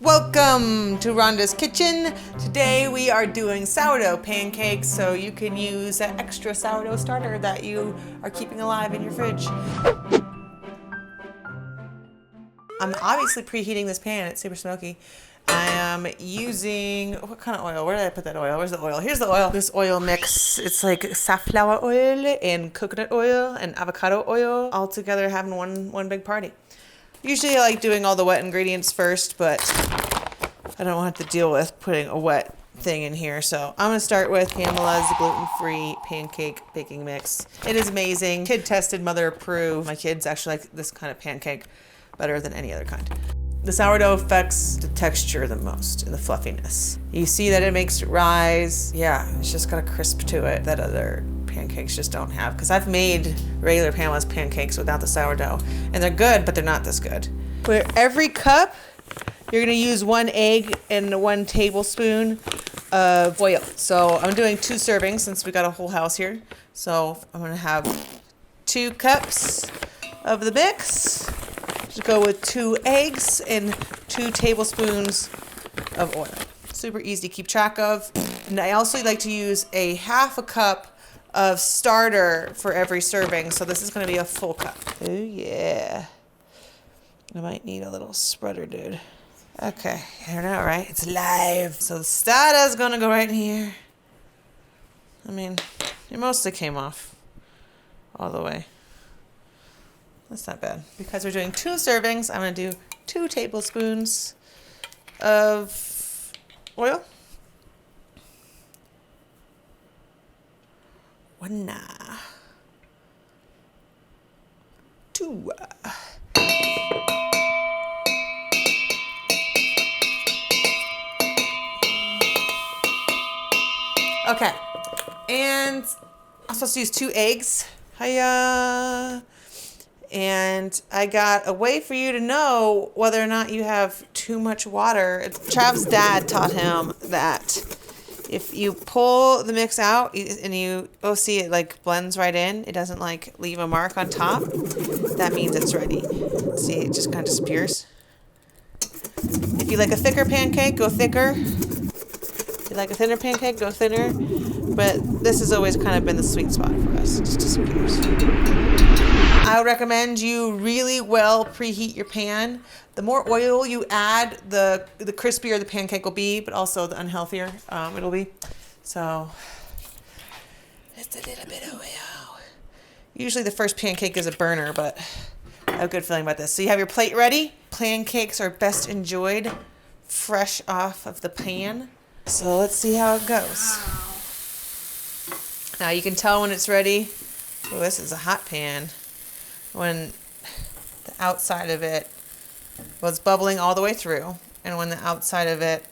Welcome to Ronda's Kitchen. Today we are doing sourdough pancakes, so you can use that extra sourdough starter that you are keeping alive in your fridge. I'm obviously preheating this pan, it's super smoky. I am using, what kind of oil? Where did I put that oil? Where's the oil? Here's the oil. This oil mix, it's like safflower oil and coconut oil and avocado oil all together having one big party. Usually I like doing all the wet ingredients first, but I don't want to deal with putting a wet thing in here. So I'm going to start with Pamela's gluten-free pancake baking mix. It is amazing. Kid tested, mother approved. My kids actually like this kind of pancake better than any other kind. The sourdough affects the texture the most and the fluffiness. You see that it makes it rise. Yeah, it's just got a crisp to it that other pancakes just don't have, because I've made regular Pamela's pancakes without the sourdough and they're good, but they're not this good. For every cup, you're gonna use 1 egg and 1 tablespoon of oil. So I'm doing 2 servings since we got a whole house here. So I'm gonna have 2 cups of the mix. Just go with 2 eggs and 2 tablespoons of oil. Super easy to keep track of. And I also like to use a half a cup of starter for every serving, so this is going to be a full cup. Oh yeah, I might need a little spreader, dude. Okay, I don't know, right? It's live. So the starter is going to go right in here. I mean, it mostly came off all the way. That's not bad. Because we're doing 2 servings, I'm going to do 2 tablespoons of oil. 1, 2. Okay, and I'm supposed to use 2 eggs. Hiya. And I got a way for you to know whether or not you have too much water. Trav's dad taught him that if you pull the mix out and you see it like blends right in, it doesn't like leave a mark on top, that means it's ready. See, it just kind of disappears. If you like a thicker pancake, go thicker. If you like a thinner pancake, go thinner. But this has always kind of been the sweet spot for us. It just disappears. I would recommend you really well preheat your pan. The more oil you add, the crispier the pancake will be, but also the unhealthier it'll be. So, just a little bit of oil. Usually the first pancake is a burner, but I have a good feeling about this. So you have your plate ready. Pancakes are best enjoyed fresh off of the pan. So let's see how it goes. Now you can tell when it's ready. Oh, this is a hot pan. When the outside of it was bubbling all the way through, and when the outside of it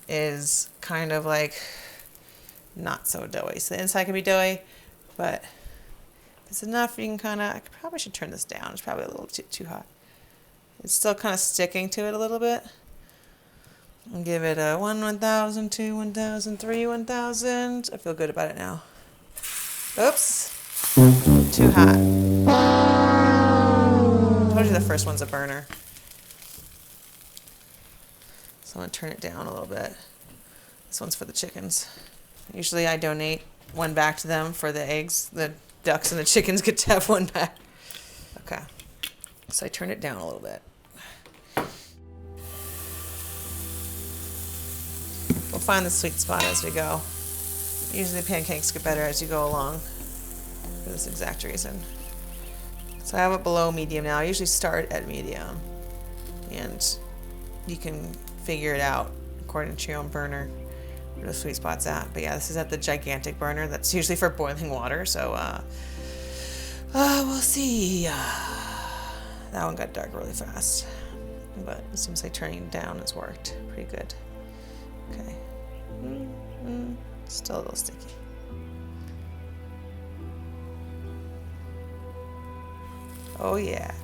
is kind of like not so doughy. So the inside can be doughy, but if it's enough, you can kind of, I probably should turn this down. It's probably a little too hot. It's still kind of sticking to it a little bit. I'll give it a 1, 1,000, 2, 1,000, 3, 1,000. I feel good about it now. Oops. Too hot. I told you the first one's a burner. So I'm going to turn it down a little bit. This one's for the chickens. Usually I donate 1 back to them for the eggs. The ducks and the chickens get to have 1 back. Okay. So I turn it down a little bit. We'll find the sweet spot as we go. Usually pancakes get better as you go along for this exact reason. So I have it below medium now. I usually start at medium, and you can figure it out according to your own burner where the sweet spot's at. But yeah, this is at the gigantic burner. That's usually for boiling water. So we'll see. That one got dark really fast, but it seems like turning it down has worked pretty good. Okay. Still a little sticky. Oh yeah,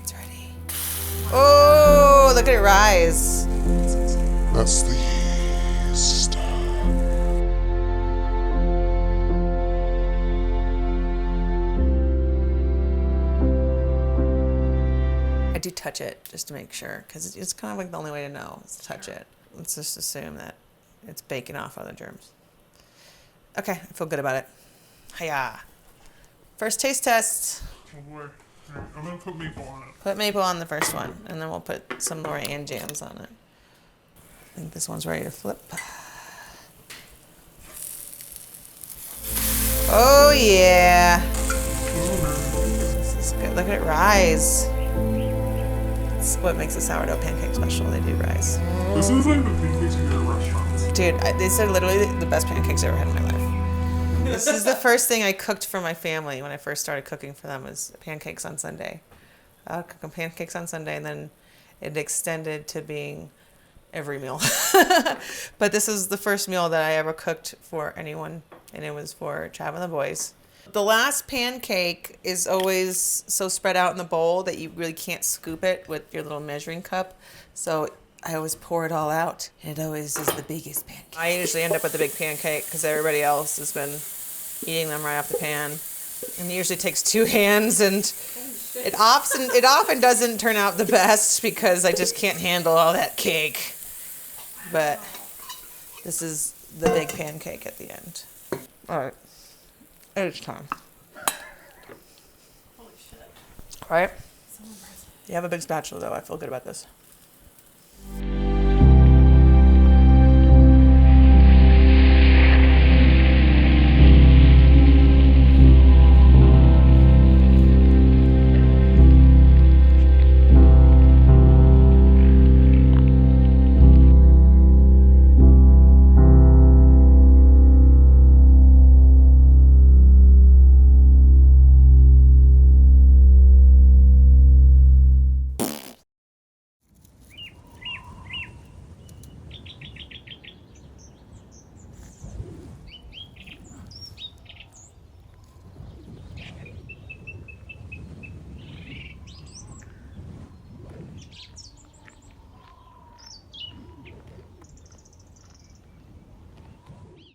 it's ready. Oh, look at it rise. That's the yeast. I do touch touch it just to make sure, because it's kind of like the only way to know is to touch it. Let's just assume that it's baking off other germs. Okay, I feel good about it. Hiya. First taste test. Oh boy. Alright, I'm gonna put maple on it. Put maple on the first one, and then we'll put some Lorraine jams on it. I think this one's ready to flip. Oh yeah. This is good. Look at it rise. It's what makes a sourdough pancake special. They do rise. This is like the pancakes you get at restaurants. Dude, these are literally the best pancakes I ever had in my life. This is the first thing I cooked for my family when I first started cooking for them was pancakes on Sunday. I would cook them pancakes on Sunday, and then it extended to being every meal. But this is the first meal that I ever cooked for anyone, and it was for Trav and the boys. The last pancake is always so spread out in the bowl that you really can't scoop it with your little measuring cup. So I always pour it all out. It always is the biggest pancake. I usually end up with the big pancake because everybody else has been eating them right off the pan. And it usually takes 2 hands, and it often doesn't turn out the best because I just can't handle all that cake. But this is the big pancake at the end. All right. It's time. Holy shit. All right. So impressive. You have a big spatula, though. I feel good about this.